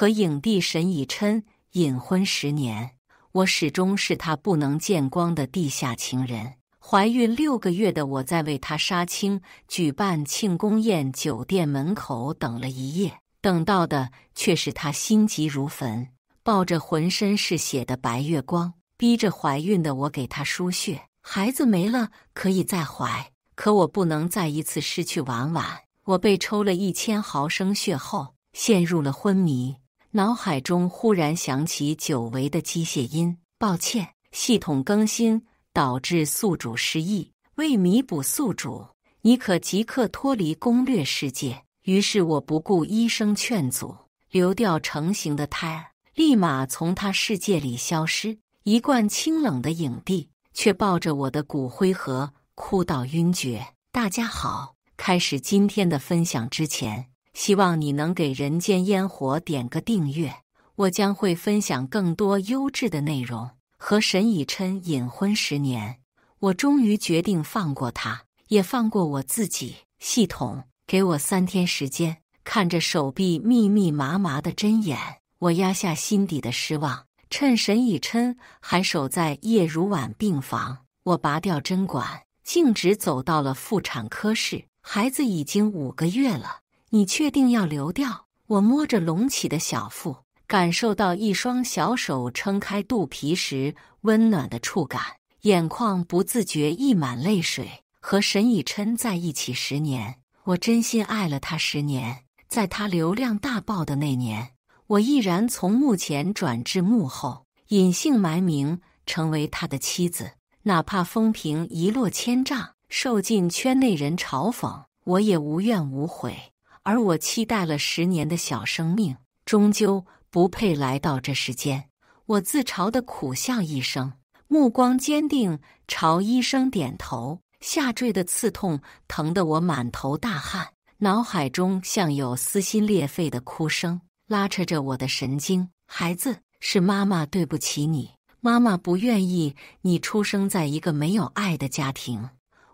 和影帝沈以琛隱婚10年，我始終是他不能見光的地下情人。懷孕6個月的我在為他殺青舉辦慶功宴酒店門口等了一夜，等到的卻是他心急如焚，抱着渾身是血的白月光，逼着懷孕的我給他輸血。孩子沒了可以再懷，可我不能再一次失去婉婉。我被抽了1000毫升血後，陷入了昏迷，腦海中忽然響起久違的機械音：抱歉，系統更新導致宿主失憶，為彌補宿主，你可即刻脫離攻略世界。於是我不顧醫生勸阻，流掉成型的胎兒，立馬從他世界裡消失。一貫清冷的影帝卻抱着我的骨灰盒哭到暈厥。大家好，開始今天的分享之前，希望你能給人間煙火點個訂閱，我將會分享更多優質的內容。和沈以琛隱婚10年，我終於決定放過他，也放過我自己。系統給我3天時間。看着手臂密密麻麻的針眼，我壓下心底的失望。趁沈以琛還守在葉如婉病房，我拔掉針管，徑直走到了婦產科室。孩子已經5個月了，你確定要流掉？我摸着隆起的小腹，感受到一雙小手撐開肚皮時溫暖的觸感，眼眶不自覺溢滿淚水。和沈以琛在一起10年，我真心愛了他10年。在他流量大爆的那年，我毅然從幕前轉至幕後，隱姓埋名成為他的妻子。哪怕風評一落千丈，受盡圈內人嘲諷，我也無怨無悔。而我期待了10年的小生命，終究不配來到這世間。我自嘲地苦笑一聲，目光堅定，朝醫生點頭。下墜的刺痛疼得我滿頭大汗，腦海中像有撕心裂肺的哭聲，拉扯着我的神經。孩子，是媽媽對不起你，媽媽不願意你出生在一個沒有愛的家庭。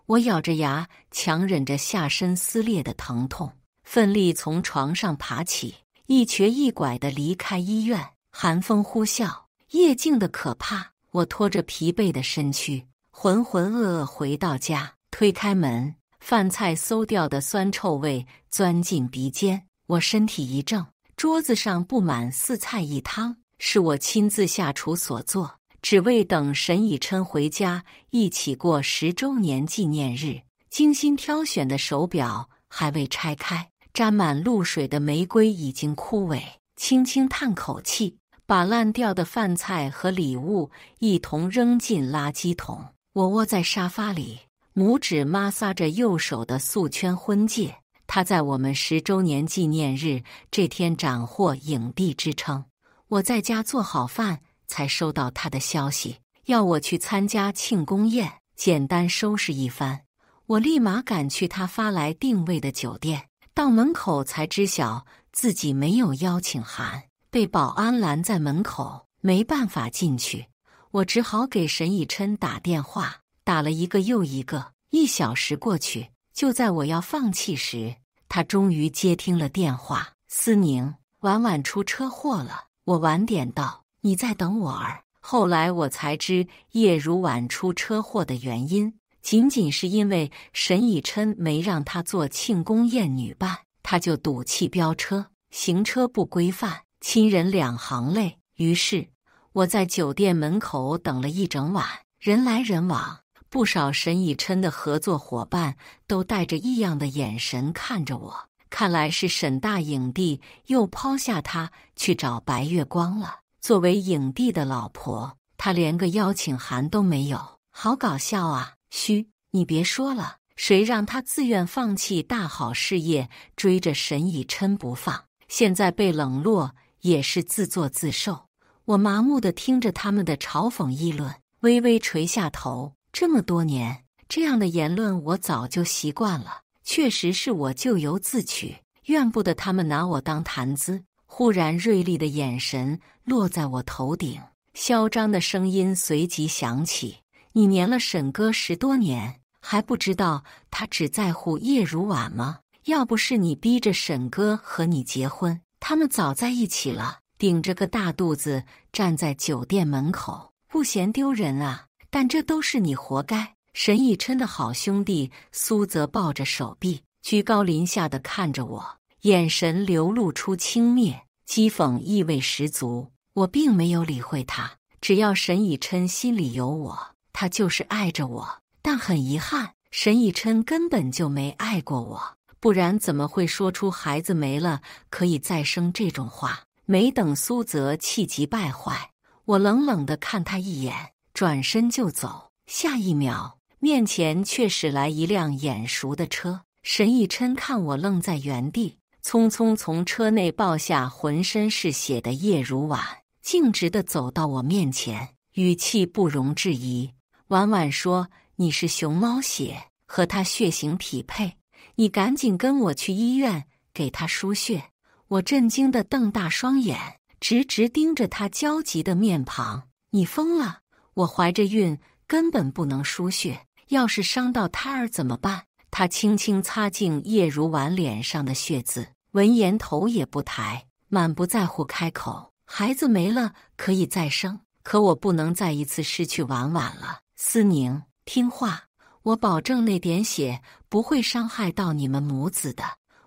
我咬着牙，強忍着下身撕裂的疼痛，奮力從床上爬起，一瘸一拐地離開醫院。寒風呼嘯，夜靜得可怕。我拖着疲憊的身軀，渾渾噩噩回到家，推開門，飯菜餿掉的酸臭味鑽進鼻尖。我身體一怔，桌子上布滿4菜1湯，是我親自下廚所做，只為等沈以琛回家一起過10週年紀念日。精心挑選的手錶還未拆開，沾滿露水的玫瑰已經枯萎。輕輕嘆口氣，把爛掉的飯菜和禮物一同扔進垃圾桶。我窩在沙發裡，拇指摩挲着右手的素圈婚戒。他在我們10週年紀念日這天斬獲影帝之稱。我在家做好飯，才收到他的消息，要我去參加慶功宴，簡單收拾一番。我立馬趕去他發來定位的酒店，到門口才知曉自己沒有邀請函，被保安攔在門口，沒辦法進去。我只好給沈以琛打電話，打了一個又一個。1小時過去，就在我要放棄時，他終於接聽了電話。思寧，婉婉出車禍了。我晚點到，你在等我兒。後來我才知葉如婉出車禍的原因，僅僅是因為沈以琛沒讓他做慶功宴女伴，他就賭氣飆車，行車不規範，親人兩行淚。於是我在酒店門口等了一整晚，人來人往，不少沈以琛的合作夥伴都帶着異樣的眼神看着我，看來是沈大影帝又拋下他去找白月光了。作為影帝的老婆，他連個邀請函都沒有，好搞笑啊！噓，你別說了，誰讓他自願放棄大好事業，追着沈以琛不放，現在被冷落也是自作自受。我麻木地聽着他們的嘲諷議論，微微垂下頭。這麼多年，這樣的言論我早就習慣了，確實是我咎由自取，怨不得他們拿我當談資。忽然銳利的眼神落在我頭頂，囂張的聲音隨即響起：你黏了沈哥10多年，還不知道他只在乎葉如婉嗎？要不是你逼着沈哥和你結婚，他們早在一起了，頂着個大肚子站在酒店門口，不嫌丟人啊？但這都是你活該。沈以琛的好兄弟蘇澤抱着手臂，居高臨下地看着我，眼神流露出輕蔑、譏諷意味十足。我並沒有理會他，只要沈以琛心裡有我，他就是愛着我。但很遺憾，沈以琛根本就沒愛過我，不然怎麼會說出孩子沒了可以再生這種話？沒等蘇澤氣急敗壞，我冷冷地看他一眼，轉身就走。下一秒，面前卻駛來一輛眼熟的車。沈以琛看我愣在原地，匆匆從車內抱下渾身是血的葉如婉，徑直地走到我面前，語氣不容置疑，婉婉說：“你是熊貓血，和他血型匹配，你趕緊跟我去醫院給他輸血。”我震驚地瞪大雙眼，直直盯着他焦急的面龐。“你瘋了？我懷着孕，根本不能輸血，要是傷到胎兒怎麼辦？”他輕輕擦淨葉如婉臉上的血漬，聞言頭也不抬，滿不在乎開口：“孩子沒了可以再生，可我不能再一次失去婉婉了。思寧，聽話，我保證那點血不會傷害到你們母子的。”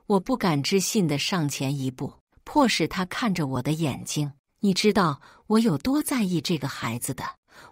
我不敢置信地上前一步，迫使他看着我的眼睛。“你知道我有多在意這個孩子的，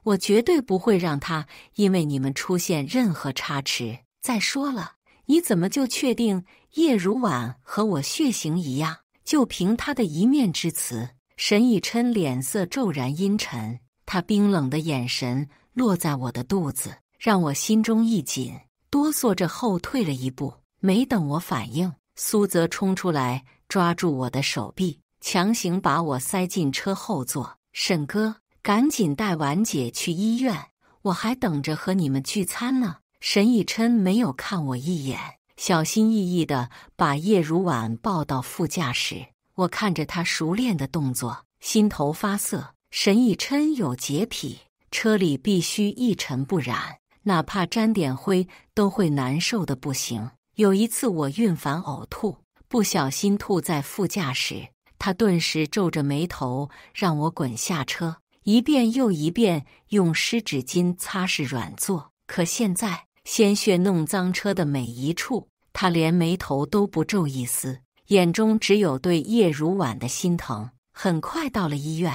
我絕對不會讓他因為你們出現任何差池。再說了，你怎麼就確定葉如婉和我血型一樣？就憑他的一面之詞？”沈以琛臉色驟然陰沉，他冰冷的眼神落在我的肚子，讓我心中一緊，哆嗦着後退了一步。沒等我反應，蘇澤衝出來，抓住我的手臂，強行把我塞進車後座。“沈哥，趕緊帶婉姐去醫院，我還等着和你們聚餐呢。”沈以琛沒有看我一眼，小心翼翼地把葉如婉抱到副駕駛。我看着他熟練的動作，心頭發澀。沈以琛有潔癖，車裡必須一塵不染，哪怕沾點灰都會難受的不行。有一次我暈煩嘔吐，不小心吐在副駕駛，他頓時皺着眉頭讓我滾下車，一遍又一遍用濕紙巾擦拭軟座。可現在鮮血弄髒車的每一處，他連眉頭都不皺一絲，眼中只有對葉如婉的心疼。很快到了醫院，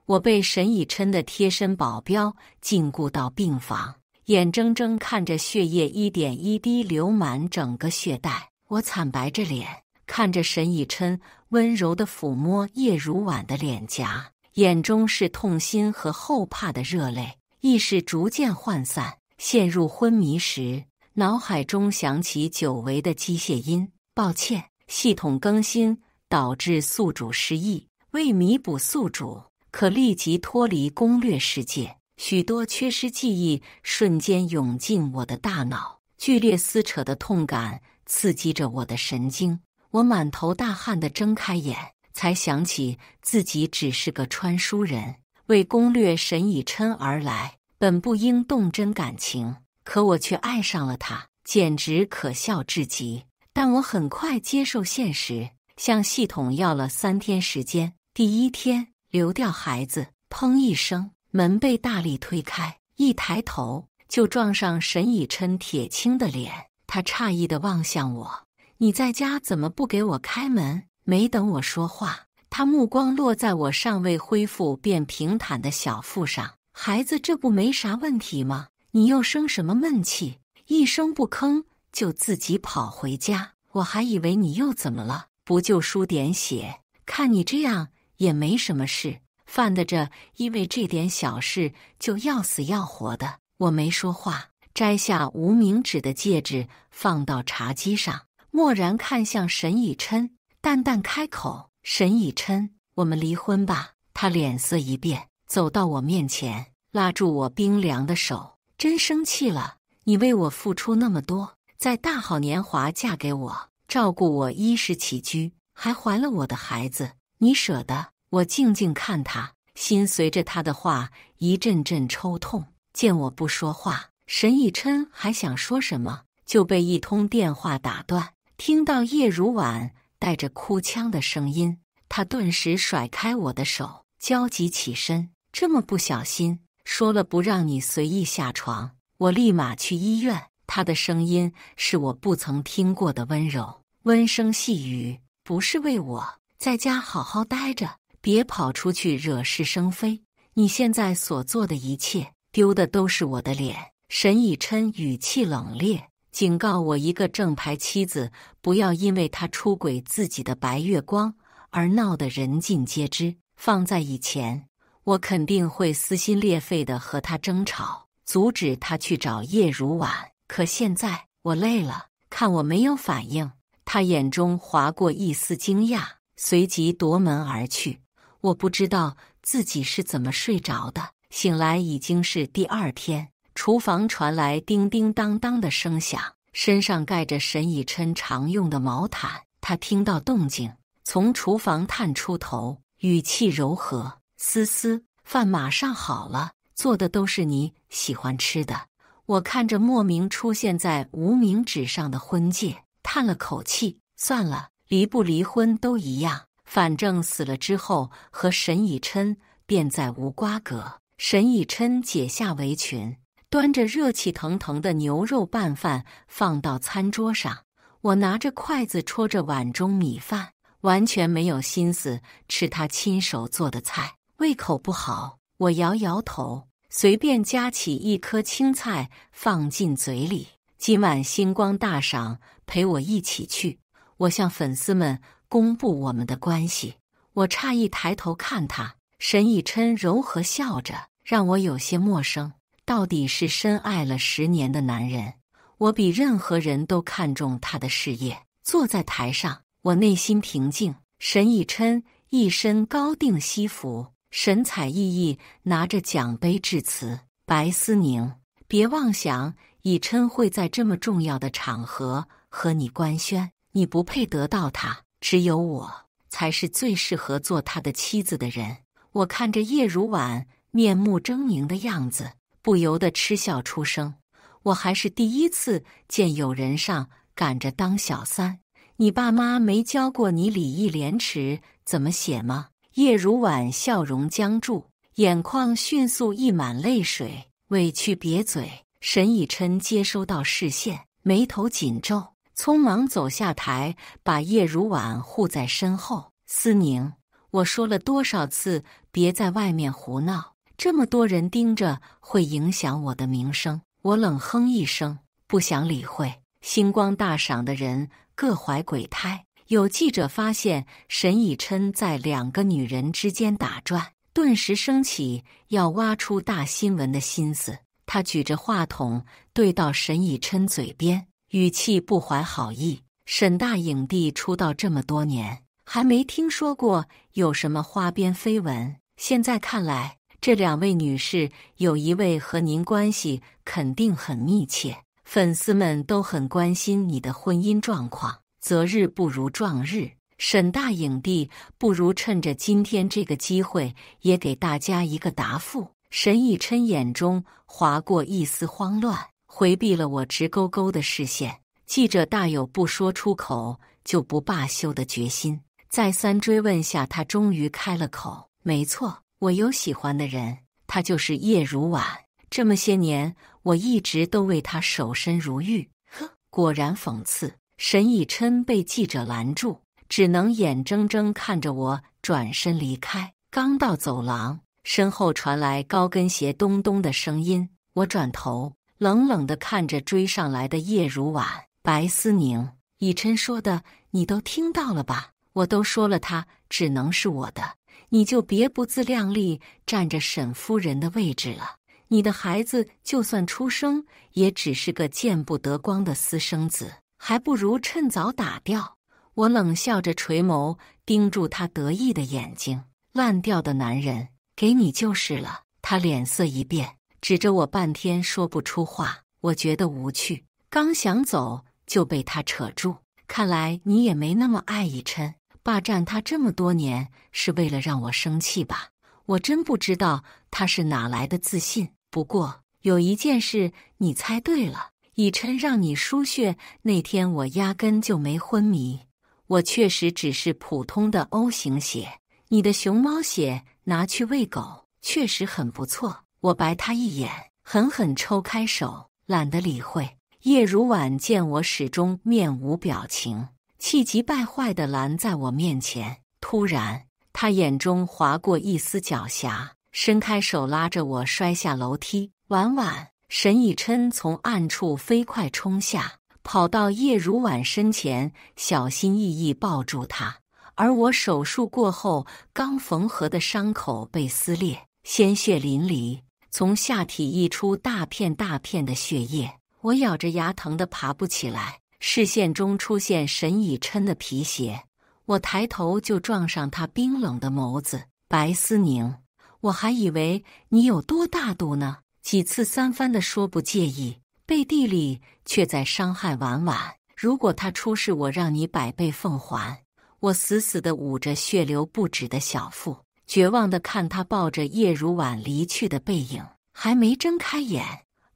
我被沈以琛的貼身保鏢禁錮到病房，眼睜睜看着血液一點一滴流滿整個血袋。我慘白着臉，看着沈以琛溫柔地撫摸葉如婉的臉頰，眼中是痛心和後怕的熱淚，意識逐漸渙散。陷入昏迷時，腦海中響起久違的機械音：“抱歉，系統更新導致宿主失憶，為彌補宿主，可立即脫離攻略世界。”許多缺失記憶瞬間湧進我的大腦，劇烈撕扯的痛感刺激着我的神經。我滿頭大汗地睜開眼，才想起自己只是個穿書人，為攻略沈以琛而來。本不應動真感情，可我卻愛上了他，簡直可笑至極。但我很快接受現實，向系統要了3天時間。第1天流掉孩子，砰一聲，門被大力推開，一抬頭就撞上沈以琛鐵青的臉。他詫異地望向我：“你在家怎麼不給我開門？”沒等我說話，他目光落在我尚未恢復便平坦的小腹上。“孩子這不沒啥問題嗎？你又生什麼悶氣？一聲不吭就自己跑回家，我還以為你又怎麼了？不就輸點血？看你這樣也沒什麼事，犯得着因為這點小事就要死要活的？”我沒說話，摘下無名指的戒指放到茶几上，默然看向沈以琛，淡淡開口：“沈以琛，我們離婚吧。”他臉色一變，走到我面前，拉住我冰涼的手：“真生氣了？你為我付出那麼多，在大好年華嫁給我，照顧我衣食起居，還懷了我的孩子，你捨得？”我靜靜看他，心隨着他的話一陣陣抽痛。見我不說話，沈以琛還想說什麼，就被一通電話打斷。聽到葉如婉帶着哭腔的聲音：“他頓時甩開我的手，焦急起身。這麼不小心，說了不讓你隨意下床，我立馬去醫院。他的聲音是我不曾聽過的溫柔，溫聲細語，不是為我，在家好好待着，別跑出去惹是生非。你現在所做的一切，丟的都是我的臉。沈以琛語氣冷冽，警告我一個正牌妻子，不要因為他出軌自己的白月光而鬧得人盡皆知。放在以前，我肯定會撕心裂肺地和他爭吵，阻止他去找葉如婉。可現在我累了，看我沒有反應，他眼中劃過一絲驚訝，隨即奪門而去。我不知道自己是怎麼睡着的，醒來已經是第二天。廚房傳來叮叮當當的聲響，身上蓋着沈以琛常用的毛毯。他聽到動靜，從廚房探出頭，語氣柔和：“思思，飯馬上好了，做的都是你喜歡吃的。”我看着莫名出現在无名指上的婚戒，嘆了口氣，算了，離不離婚都一樣，反正死了之後和沈以琛便再無瓜葛。沈以琛解下圍裙，端着熱氣騰騰的牛肉拌飯放到餐桌上。我拿着筷子戳着碗中米飯，完全沒有心思吃他親手做的菜，胃口不好。我搖搖頭，隨便夾起一顆青菜放進嘴裡。今晚星光大賞，陪我一起去。我向粉絲們公布我們的關係。我詫異抬頭看他，沈以琛柔和笑着，讓我有些陌生。到底是深愛了10年的男人，我比任何人都看重他的事業。坐在台上，我內心平靜。沈以琛一身高定西服，神采奕奕，拿着獎杯致辭：“白思寧，別妄想以琛會在這麼重要的場合和你官宣，你不配得到他，只有我才是最適合做他的妻子的人。”我看着葉如婉面目猙獰的樣子，不由得嗤笑出聲。我還是第一次見有人上趕着當小三。你爸媽沒教過你禮義廉恥怎麼寫嗎？葉如婉笑容僵住，眼眶迅速溢滿淚水，委屈瘪嘴。沈以琛接收到視線，眉頭緊皺，匆忙走下台，把葉如婉護在身後。思寧，我說了多少次別在外面胡鬧，這麼多人盯着會影響我的名聲。我冷哼一聲，不想理會。星光大賞的人各懷鬼胎。有記者發現沈以琛在2個女人之間打轉，頓時升起要挖出大新聞的心思。他舉着話筒對到沈以琛嘴邊，語氣不懷好意：“沈大影帝出道這麼多年，還沒聽說過有什麼花邊緋聞。現在看來，這2位女士有一位和您關係肯定很密切，粉絲們都很關心你的婚姻狀況。擇日不如撞日，沈大影帝不如趁着今天這個機會，也給大家一個答復。”沈以琛眼中劃過一絲慌亂，回避了我直勾勾的視線。記者大有不說出口就不罷休的決心。再三追問下，他終於開了口：“沒錯，我有喜歡的人，他就是葉如婉。這麼些年，我一直都為他守身如玉。”呵，果然諷刺。沈以琛被記者攔住，只能眼睜睜看着我轉身離開。剛到走廊，身後傳來高跟鞋咚咚的聲音。我轉頭，冷冷地看着追上來的葉如婉。白思寧，以琛說的你都聽到了吧？我都說了，他只能是我的，你就別不自量力占着沈夫人的位置了。你的孩子就算出生，也只是個見不得光的私生子，還不如趁早打掉。我冷笑着垂眸，盯住他得意的眼睛。爛掉的男人，給你就是了。他臉色一變，指着我半天說不出話。我覺得無趣，剛想走就被他扯住。看來你也沒那麼愛以琛，霸占他這麼多年是為了讓我生氣吧？我真不知道他是哪來的自信。不過有一件事你猜對了，以琛讓你輸血那天我壓根就沒昏迷。我確實只是普通的 O 型血，你的熊貓血拿去餵狗，確實很不錯。我白他一眼，狠狠抽開手，懶得理會。葉如婉見我始終面無表情，氣急敗壞地攔在我面前。突然，他眼中劃過一絲狡黠，伸開手拉着我摔下樓梯。婉婉，沈以琛從暗處飛快衝下，跑到葉如婉身前，小心翼翼抱住她。而我手術過後剛縫合的傷口被撕裂，鮮血淋漓，從下體溢出大片大片的血液。我咬着牙疼得爬不起來，視線中出現沈以琛的皮鞋。我抬頭就撞上他冰冷的眸子。白思寧，我還以為你有多大度呢，幾次三番地說不介意，背地裡卻在傷害婉婉。如果他出事，我讓你百倍奉還。我死死地捂着血流不止的小腹，絕望地看他抱着葉如婉離去的背影。還沒睜開眼，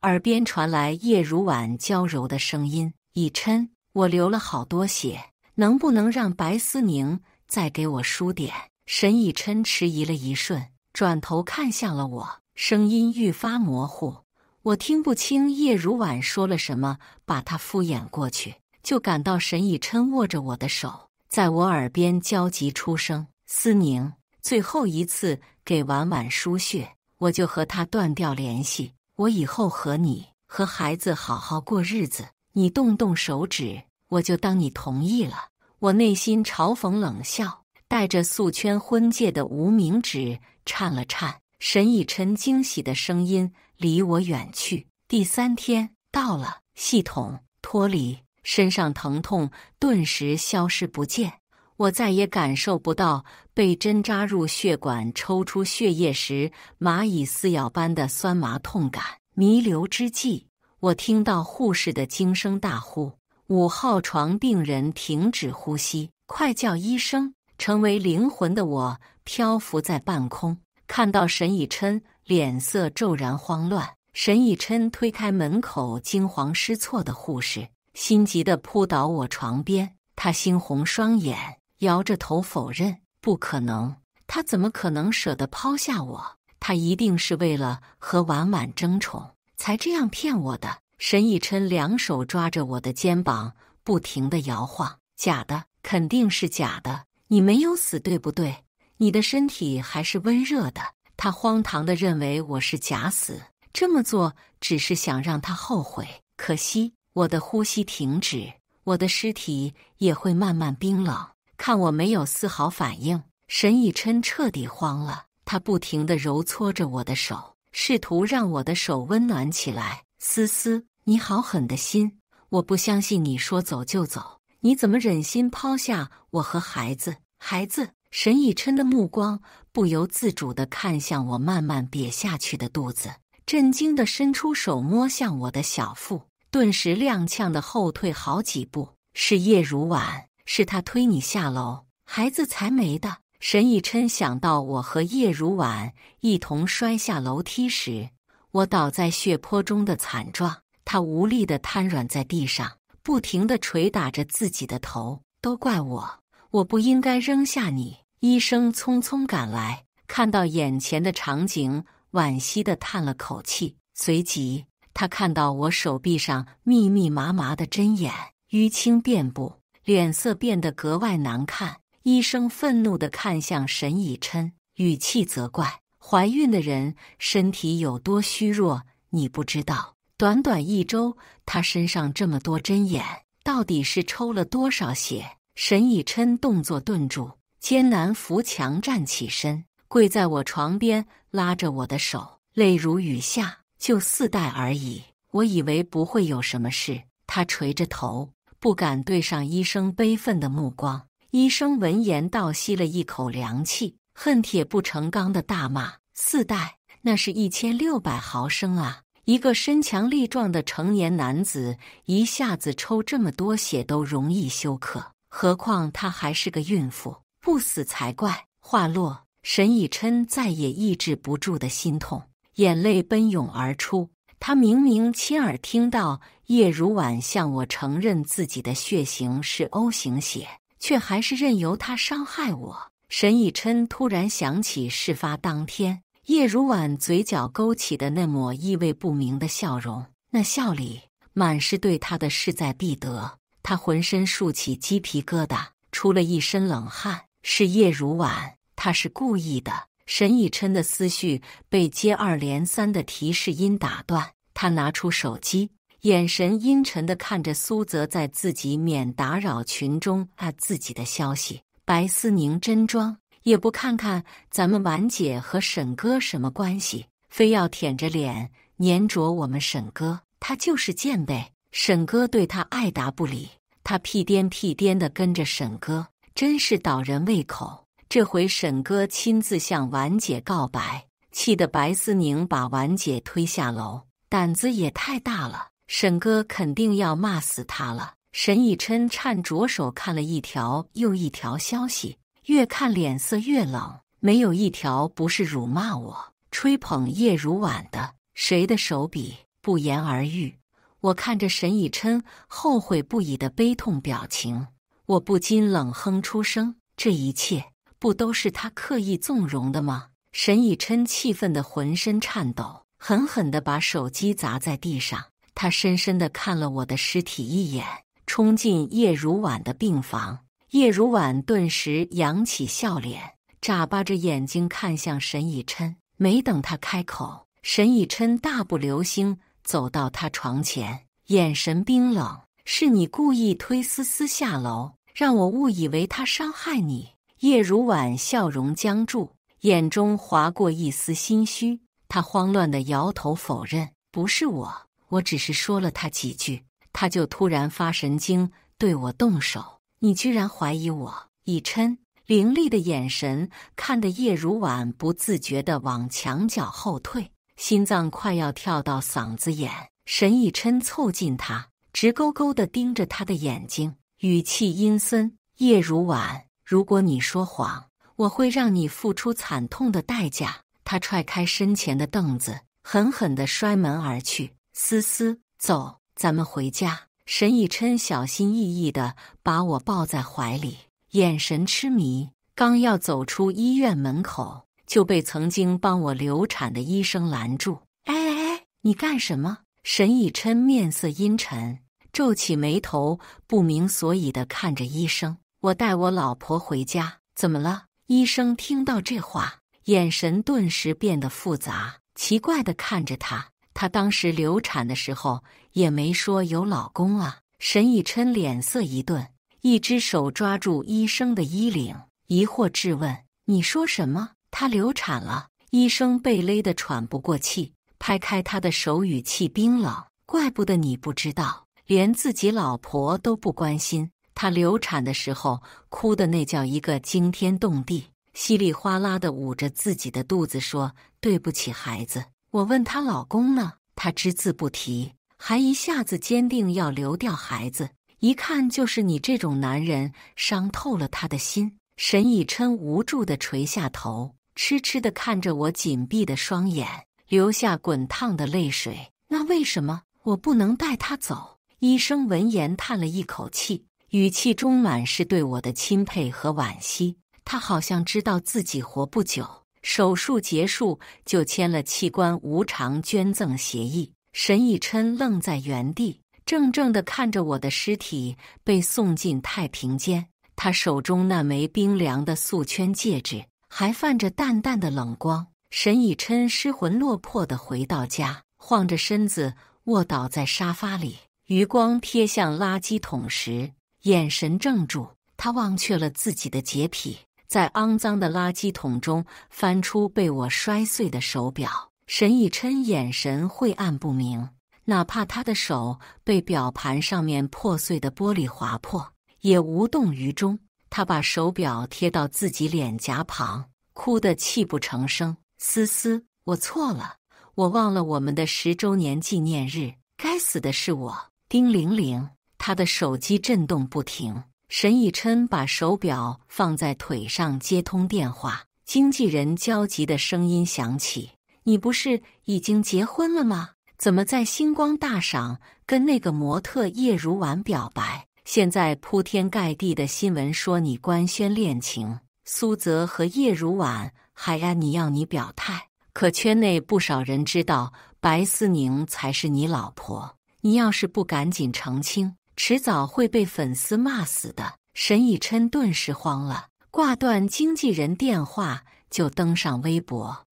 耳邊傳來葉如婉嬌柔的聲音：以琛，我流了好多血，能不能讓白思寧再給我輸點？沈以琛遲疑了一瞬，轉頭看向了我，聲音愈發模糊。我聽不清葉如婉說了什麼，把她敷衍過去，就感到沈以琛握着我的手，在我耳邊焦急出聲：思寧，最後一次給婉婉輸血，我就和她斷掉聯繫。我以後和你和孩子好好過日子，你動動手指，我就當你同意了。我內心嘲諷冷笑，帶着素圈婚戒的無名指顫了顫。沈以琛驚喜的聲音離我遠去。第3天到了，系統脫離，身上疼痛頓時消失不見。我再也感受不到被針扎入血管抽出血液時螞蟻撕咬般的酸麻痛感。彌留之際，我聽到護士的驚聲大呼：5號床病人停止呼吸，快叫醫生！成為靈魂的我漂浮在半空，看到沈以琛臉色驟然慌亂。沈以琛推開門口驚慌失措的護士，心急地撲倒我床邊。他猩紅雙眼，搖着頭否認：不可能，他怎麼可能捨得拋下我？他一定是為了和婉婉爭寵，才這樣騙我的。沈以琛兩手抓着我的肩膀，不停地搖晃：假的，肯定是假的，你沒有死，對不對？你的身體還是溫熱的。他荒唐地認為我是假死，這麼做只是想讓他後悔。可惜我的呼吸停止，我的屍體也會慢慢冰冷。看我沒有絲毫反應，沈以琛徹底慌了。他不停地揉搓着我的手，試圖讓我的手溫暖起來。思思，你好狠的心！我不相信你說走就走，你怎麼忍心拋下我和孩子？孩子！沈以琛的目光不由自主地看向我慢慢瘪下去的肚子，震驚地伸出手摸向我的小腹，頓時踉蹌地後退好幾步。是葉如婉，是他推你下樓，孩子才沒的。沈以琛想到我和葉如婉一同摔下樓梯時，我倒在血泊中的慘狀，他無力地癱軟在地上，不停地捶打着自己的頭。都怪我，我不應該扔下你。醫生匆匆趕來，看到眼前的場景，惋惜地嘆了口氣。隨即，他看到我手臂上密密麻麻的針眼，淤青遍布，臉色變得格外難看。醫生憤怒地看向沈以琛，語氣責怪：懷孕的人身體有多虛弱，你不知道。短短1周，她身上這麼多針眼，到底是抽了多少血？沈以琛動作頓住，艱難扶牆站起身，跪在我床邊，拉着我的手，淚如雨下。就4袋而已，我以為不會有什麼事。他垂着頭，不敢對上醫生悲憤的目光。醫生聞言倒吸了一口涼氣，恨鐵不成鋼的大罵：4袋，那是1600毫升啊！一個身強力壯的成年男子，一下子抽這麼多血都容易休克，何況她還是個孕婦，不死才怪。話落，沈以琛再也抑制不住的心痛，眼淚奔湧而出。他明明親耳聽到葉如婉向我承認自己的血型是 O 型血，卻還是任由他傷害我。沈以琛突然想起事發當天，葉如婉嘴角勾起的那抹意味不明的笑容，那笑裡滿是對他的勢在必得。他渾身豎起雞皮疙瘩，出了一身冷汗。是葉如婉，他是故意的。沈以琛的思緒被接二連三的提示音打斷，他拿出手機，眼神陰沉地看着蘇澤在自己免打擾群中自己的消息。白思寧真裝，也不看看咱們婉姐和沈哥什麼關係，非要舔着臉黏着我們沈哥，他就是賤唄。沈哥對他愛答不理，他屁顛屁顛地跟着沈哥，真是倒人胃口。這回沈哥親自向婉姐告白，氣得白思寧把婉姐推下樓，膽子也太大了，沈哥肯定要罵死他了。沈以琛顫着手看了一條又一條消息，越看臉色越冷，沒有一條不是辱罵我、吹捧葉如婉的。誰的手筆，不言而喻。我看着沈以琛後悔不已的悲痛表情，我不禁冷哼出聲，這一切不都是他刻意縱容的嗎？沈以琛氣憤得渾身顫抖，狠狠地把手機砸在地上。他深深地看了我的屍體一眼，衝進葉如婉的病房。葉如婉頓時揚起笑臉，眨巴着眼睛看向沈以琛。沒等他開口，沈以琛大步流星走到他床前，眼神冰冷：“是你故意推思思下樓，讓我誤以為他傷害你。”葉如婉笑容僵住，眼中劃過一絲心虛。他慌亂地搖頭否認：“不是我只是說了他幾句，他就突然發神經對我動手。你居然懷疑我？”以琛凌厲的眼神看得葉如婉不自覺地往牆角後退，心臟快要跳到嗓子眼。沈以琛湊近他，直勾勾地盯着他的眼睛，語氣陰森：“葉如婉，如果你說謊，我會讓你付出慘痛的代價。”他踹開身前的凳子，狠狠地摔門而去。“思思，走，咱們回家。”沈以琛小心翼翼地把我抱在懷裡，眼神痴迷。剛要走出醫院門口，就被曾經幫我流產的醫生攔住。“哎，你幹什麼？”沈以琛面色陰沉，皺起眉頭，不明所以地看着醫生。“我帶我老婆回家。”“怎麼了？”醫生聽到這話，眼神頓時變得複雜，奇怪地看着他。他當時流產的時候也沒說有老公啊。沈以琛臉色一頓，一只手抓住醫生的衣領，疑惑質問：“你說什麼？她流產了？”醫生被勒得喘不過氣，拍開他的手，語氣冰冷：“怪不得你不知道，連自己老婆都不關心。她流產的時候哭的那叫一個驚天動地，稀里嘩啦地捂着自己的肚子說：‘對不起，孩子。’我問她老公呢，她只字不提，還一下子堅定要流掉孩子。一看就是你這種男人傷透了她的心。”沈以琛無助地垂下頭，痴痴地看着我緊閉的雙眼，流下滾燙的淚水。“那為什麼我不能帶她走？”醫生聞言嘆了一口氣，語氣中滿是對我的欽佩和惋惜。他好像知道自己活不久，手術結束就簽了器官無償捐贈協議。沈以琛愣在原地，怔怔地看着我的屍體被送進太平間。他手中那枚冰涼的素圈戒指還泛着淡淡的冷光。沈以琛失魂落魄地回到家，晃着身子臥倒在沙發裡，餘光瞥向垃圾桶時，眼神怔住。他忘卻了自己的潔癖，在骯髒的垃圾桶中翻出被我摔碎的手錶。沈以琛眼神晦暗不明，哪怕他的手被錶盤上面破碎的玻璃劃破，也無動於衷。他把手錶貼到自己臉頰旁，哭得泣不成聲。“思思，我錯了，我忘了我們的10周年紀念日，該死的是我。”叮鈴鈴，他的手機震動不停。沈以琛把手錶放在腿上接通電話，經紀人焦急的聲音響起：“你不是已經結婚了嗎？怎麼在星光大賞跟那個模特葉如婉表白？”現在鋪天蓋地的新聞說你官宣戀情，蘇澤和葉如婉還讓你表態，可圈內不少人知道白思寧才是你老婆。你要是不趕緊澄清，遲早會被粉絲罵死的。沈以琛頓時慌了，掛斷經紀人電話就登上微博。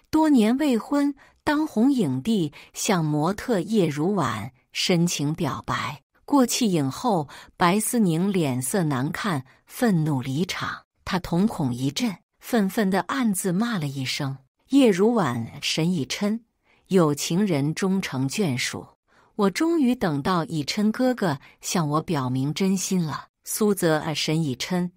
多年未婚當紅影帝向模特葉如婉深情表白，過氣影後白思寧臉色難看，憤怒離場。他瞳孔一震，憤憤地暗自罵了一聲：葉如婉、沈以琛，有情人終成眷屬。我終於等到以琛哥哥向我表明真心了。蘇澤、沈以琛，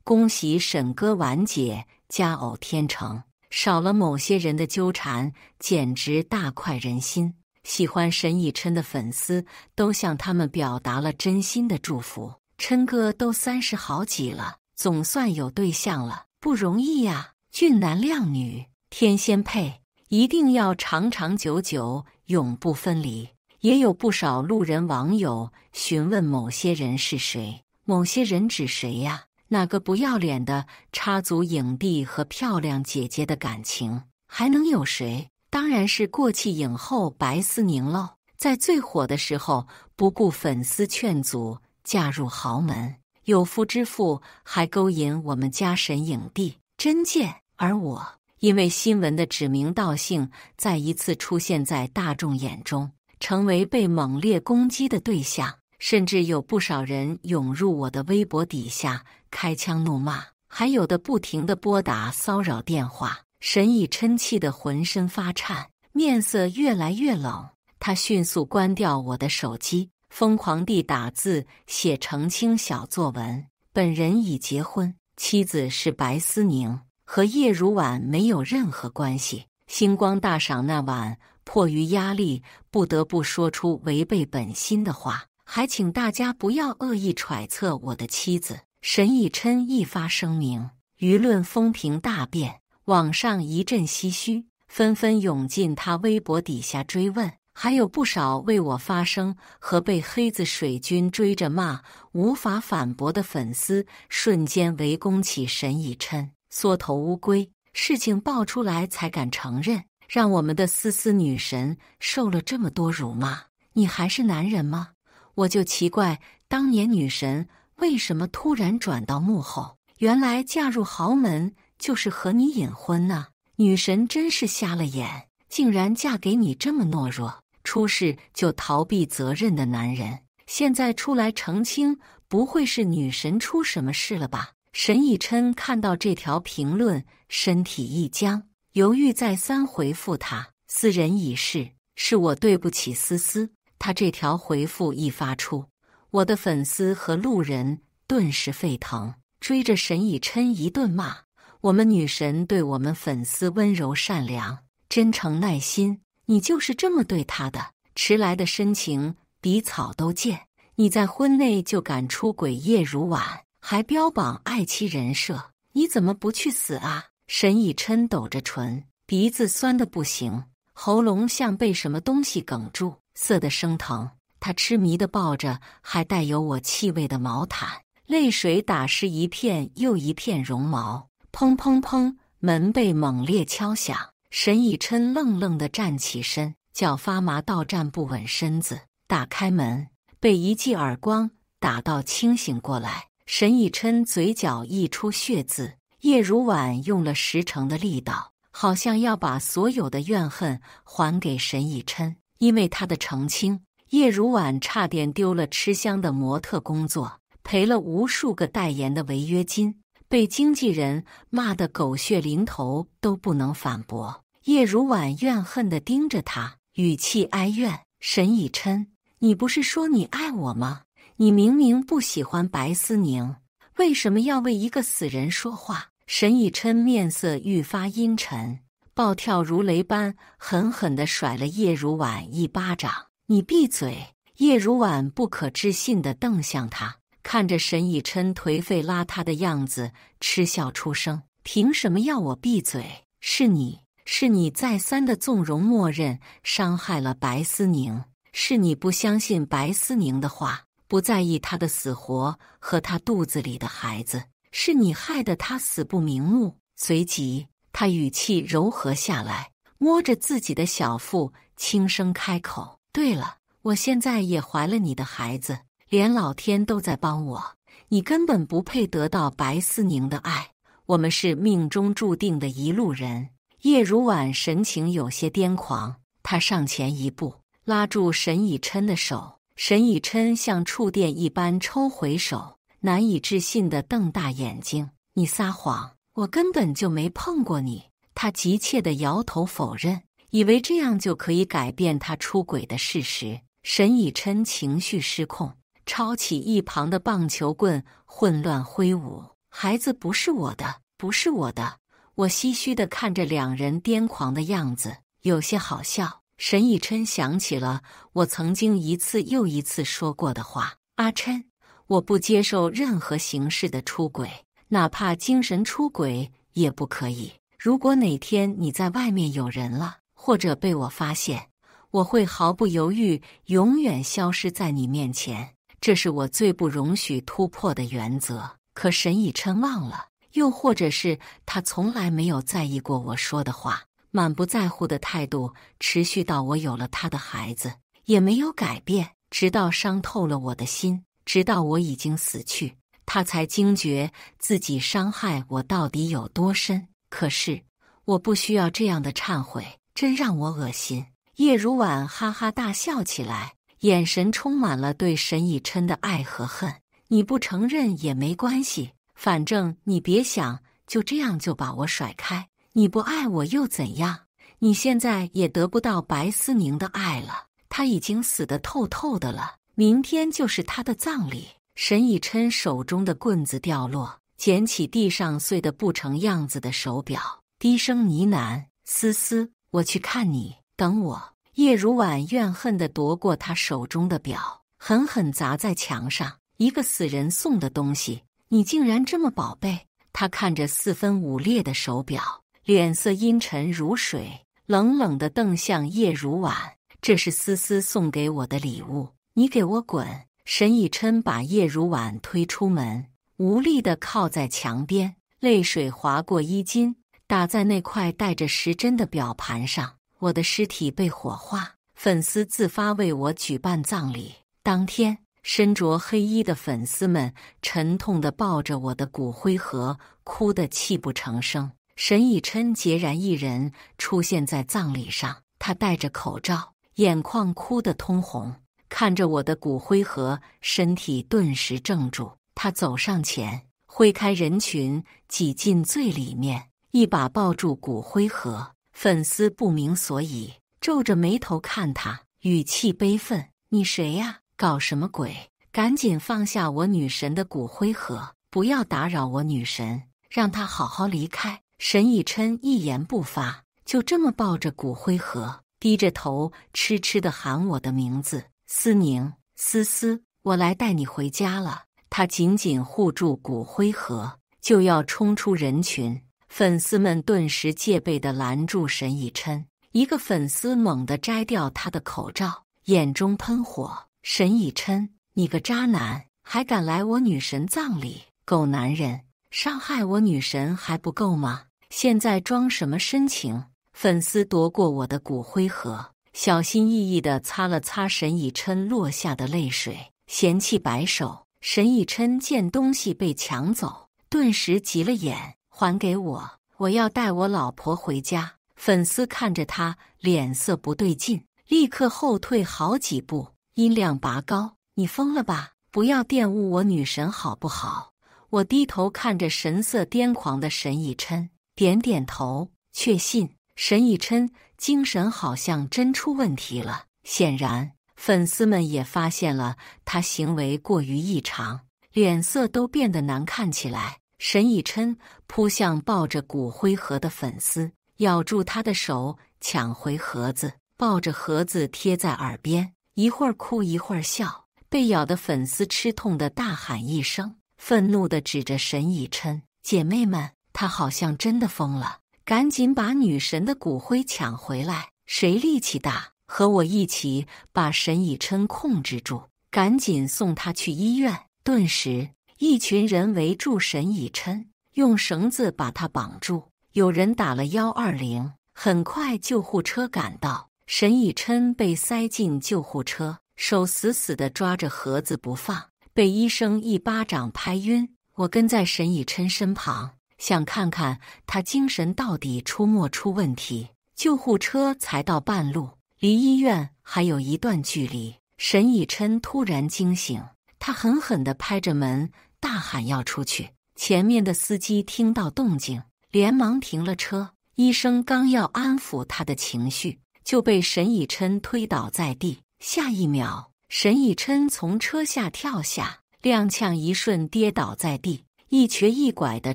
恭喜沈哥婉姐佳偶天成，少了某些人的糾纏，簡直大快人心。喜歡沈以琛的粉絲都向他們表達了真心的祝福。琛哥都30好幾了，總算有對象了，不容易呀！俊男靚女，天仙配，一定要長長久久，永不分離。也有不少路人網友詢問某些人是誰，某些人指誰呀？那個不要臉的插足影帝和漂亮姐姐的感情，還能有誰？當然是過氣影后白思寧嘍。在最火的時候，不顧粉絲勸阻，嫁入豪門，有夫之婦還勾引我們家沈影帝，真賤。而我因為新聞的指名道姓，再一次出現在大眾眼中，成為被猛烈攻擊的對象，甚至有不少人湧入我的微博底下開槍怒罵，還有的不停地撥打騷擾電話。沈以琛氣得渾身發顫，面色越來越冷。他迅速關掉我的手機，瘋狂地打字寫澄清小作文。本人已結婚，妻子是白思寧，和葉如婉沒有任何關係。星光大賞那晚，迫於壓力，不得不說出違背本心的話，還請大家不要惡意揣測我的妻子。沈以琛一發聲明，輿論風評大變，網上一陣唏噓，紛紛湧進他微博底下追問，還有不少為我發聲和被黑子水軍追着罵無法反駁的粉絲，瞬間圍攻起沈以琛。縮頭烏龜，事情爆出來才敢承認，讓我們的思思女神受了這麼多辱罵，你還是男人嗎？我就奇怪，當年女神為什麼突然轉到幕後？原來嫁入豪門就是和你隱婚呢？女神真是瞎了眼，竟然嫁給你這麼懦弱、出事就逃避責任的男人。現在出來澄清，不會是女神出什麼事了吧？沈以琛看到這條評論，身體一僵，猶豫再三回復他：私人已逝，是我對不起思思。他這條回復一發出，我的粉絲和路人頓時沸騰，追着沈以琛一頓罵。我們女神對我們粉絲溫柔善良、真誠耐心，你就是這麼對她的？遲來的深情比草都賤。你在婚內就敢出軌葉如婉，還標榜愛妻人設，你怎麼不去死啊？沈以琛抖着唇，鼻子酸得不行，喉嚨像被什麼東西哽住，澀得生疼。他痴迷地抱着還帶有我氣味的毛毯，淚水打濕一片又一片絨毛。砰砰砰，門被猛烈敲響。沈以琛愣愣地站起身，腳發麻到站不穩身子。打開門，被一記耳光打到清醒過來。沈以琛嘴角溢出血漬。葉如婉用了10成的力道，好像要把所有的怨恨還給沈以琛。因為他的澄清，葉如婉差點丟了吃香的模特工作，賠了無數個代言的違約金，被經紀人罵得狗血淋頭都不能反駁。葉如婉怨恨地盯着他，語氣哀怨：沈以琛，你不是說你愛我嗎？你明明不喜歡白思寧，為什麼要為一個死人說話？沈以琛面色愈發陰沉，暴跳如雷般狠狠地甩了葉如婉一巴掌。你閉嘴！葉如婉不可置信地瞪向他，看着沈以琛頹廢邋遢的樣子，嗤笑出聲：憑什麼要我閉嘴？是你再三的縱容默認，傷害了白思寧，是你不相信白思寧的話，不在意他的死活和他肚子裡的孩子，是你害得他死不瞑目。隨即，他語氣柔和下來，摸着自己的小腹，輕聲開口：“對了，我現在也懷了你的孩子，連老天都在幫我。你根本不配得到白思寧的愛，我們是命中注定的一路人。”葉如婉神情有些癲狂，她上前一步，拉住沈以琛的手。沈以琛像觸電一般抽回手，難以置信地瞪大眼睛：“你撒謊，我根本就沒碰過你。”他急切地搖頭否認，以為這樣就可以改變他出軌的事實。沈以琛情緒失控，抄起一旁的棒球棍，混亂揮舞：“孩子不是我的，不是我的。”我唏噓地看着兩人癲狂的樣子，有些好笑。沈以琛想起了我曾經一次又一次說過的話：“阿琛，我不接受任何形式的出軌，哪怕精神出軌也不可以。如果哪天你在外面有人了，或者被我發現，我會毫不猶豫永遠消失在你面前，這是我最不容許突破的原則。”可沈以琛忘了，又或者是他從來沒有在意過我說的話，滿不在乎的態度持續到我有了他的孩子，也沒有改變，直到傷透了我的心，直到我已經死去，他才驚覺自己傷害我到底有多深。可是我不需要這樣的懺悔，真讓我惡心。葉如婉哈哈大笑起來，眼神充滿了對沈以琛的愛和恨。你不承認也沒關係，反正你別想就這樣就把我甩開。你不愛我又怎樣？你現在也得不到白思寧的愛了，他已經死得透透的了。明天就是他的葬禮。沈以琛手中的棍子掉落，撿起地上碎得不成樣子的手錶，低聲呢喃：“思思，我去看你，等我。”葉如婉怨恨地奪過他手中的錶，狠狠砸在牆上：“一個死人送的東西，你竟然這麼寶貝！”他看着四分五裂的手錶，臉色陰沉如水，冷冷地瞪向葉如婉：“這是思思送給我的禮物，你給我滾！”沈以琛把葉如婉推出門，無力地靠在牆邊，淚水劃過衣襟，打在那塊帶着時針的錶盤上。我的屍體被火化，粉絲自發為我舉辦葬禮。當天，身着黑衣的粉絲們沉痛地抱着我的骨灰盒，哭得泣不成聲。沈以琛孑然一人出現在葬禮上，他戴着口罩，眼眶哭得通紅，看着我的骨灰盒，身體頓時怔住。他走上前，揮開人群，擠進最裡面，一把抱住骨灰盒。粉絲不明所以，皺着眉頭看他，語氣悲憤：“你誰呀？搞什麼鬼？趕緊放下我女神的骨灰盒，不要打擾我女神，讓她好好離開。”沈以琛一言不發，就這麼抱着骨灰盒，低着頭痴痴地喊我的名字：“思寧，思思，我來帶你回家了。”他緊緊護住骨灰盒，就要衝出人群。粉絲們頓時戒備地攔住沈以琛，一個粉絲猛地摘掉他的口罩，眼中噴火：“沈以琛，你個渣男，還敢來我女神葬禮？狗男人！傷害我女神還不夠嗎？現在裝什麼深情？”粉絲奪過我的骨灰盒，小心翼翼地擦了擦沈以琛落下的淚水，嫌棄擺手。沈以琛見東西被搶走，頓時急了眼：“還給我！我要帶我老婆回家。”粉絲看着他，臉色不對勁，立刻後退好幾步，音量拔高：“你瘋了吧？不要玷污我女神好不好？”我低頭看着神色癲狂的沈以琛，點點頭，確信沈以琛精神好像真出問題了。顯然，粉絲們也發現了他行為過於異常，臉色都變得難看起來。沈以琛撲向抱着骨灰盒的粉絲，咬住他的手，搶回盒子，抱着盒子貼在耳邊，一會兒哭一會兒笑。被咬的粉絲吃痛地大喊一聲，憤怒地指着沈以琛：“姐妹們，他好像真的瘋了，趕緊把女神的骨灰搶回來！誰力氣大，和我一起把沈以琛控制住！趕緊送他去醫院。頓時，一群人圍住沈以琛，用繩子把他綁住。有人打了120，很快救護車趕到。沈以琛被塞進救護車，手死死地抓着盒子不放，被醫生一巴掌拍暈。我跟在沈以琛身旁，想看看他精神到底出沒出問題。救護車才到半路，離醫院還有一段距離。沈以琛突然驚醒，他狠狠地拍着門，大喊要出去。前面的司機聽到動靜，連忙停了車。醫生剛要安撫他的情緒，就被沈以琛推倒在地。下一秒，沈以琛從車下跳下，踉蹌一瞬跌倒在地，一瘸一拐地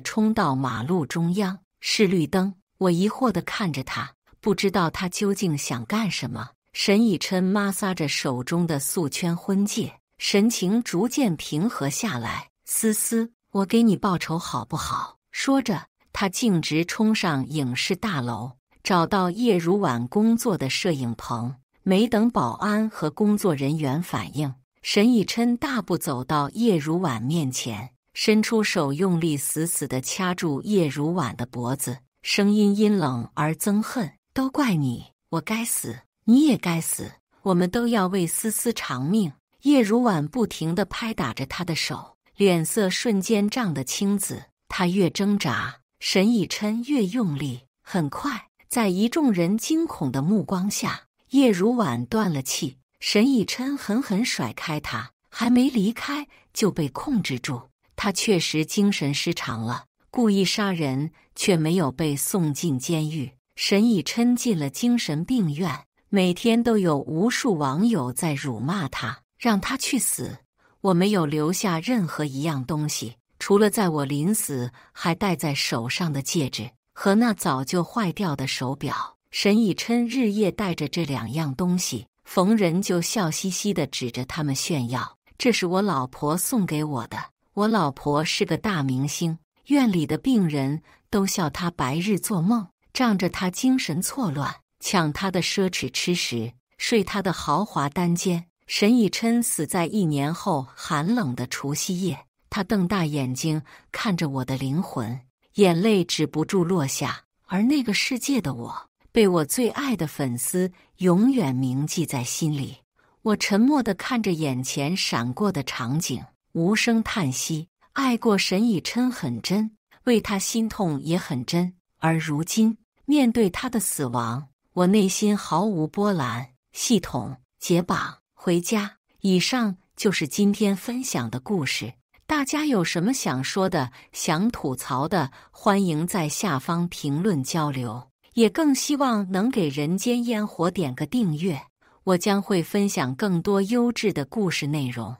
衝到馬路中央。是綠燈。我疑惑地看着他，不知道他究竟想幹什麼。沈以琛摩挲着手中的素圈婚戒，神情逐漸平和下來。思思，我給你報仇好不好？說着，他徑直衝上影視大樓，找到葉如婉工作的攝影棚。沒等保安和工作人員反應，沈以琛大步走到葉如婉面前，伸出手用力死死地掐住葉如婉的脖子，聲音陰冷而憎恨：都怪你，我該死，你也該死，我們都要為思思償命。葉如婉不停地拍打着他的手，臉色瞬間漲得青紫。他越掙扎，沈以琛越用力。很快，在一眾人驚恐的目光下，葉如婉斷了氣。沈以琛狠狠甩開他，還沒離開就被控制住。他確實精神失常了，故意殺人，卻沒有被送進監獄。沈以琛進了精神病院，每天都有無數網友在辱罵他，讓他去死。我沒有留下任何一樣東西，除了在我臨死還戴在手上的戒指和那早就壞掉的手錶。沈以琛日夜帶着這兩樣東西，逢人就笑嘻嘻地指着他們炫耀：這是我老婆送給我的，我老婆是個大明星，院裡的病人都笑他白日做夢，仗着他精神錯亂，搶他的奢侈吃食，睡他的豪華單間。沈以琛死在1年後寒冷的除夕夜，他瞪大眼睛看着我的靈魂，眼淚止不住落下。而那個世界的我，被我最愛的粉絲永遠銘記在心裡。我沉默地看着眼前閃過的場景，無聲嘆息。愛過沈以琛很真，為他心痛也很真。而如今面對他的死亡，我內心毫無波瀾。系統解綁回家。以上就是今天分享的故事。大家有什麼想說的、想吐槽的，歡迎在下方評論交流。也更希望能給人間煙火點個訂閱，我將會分享更多優質的故事內容。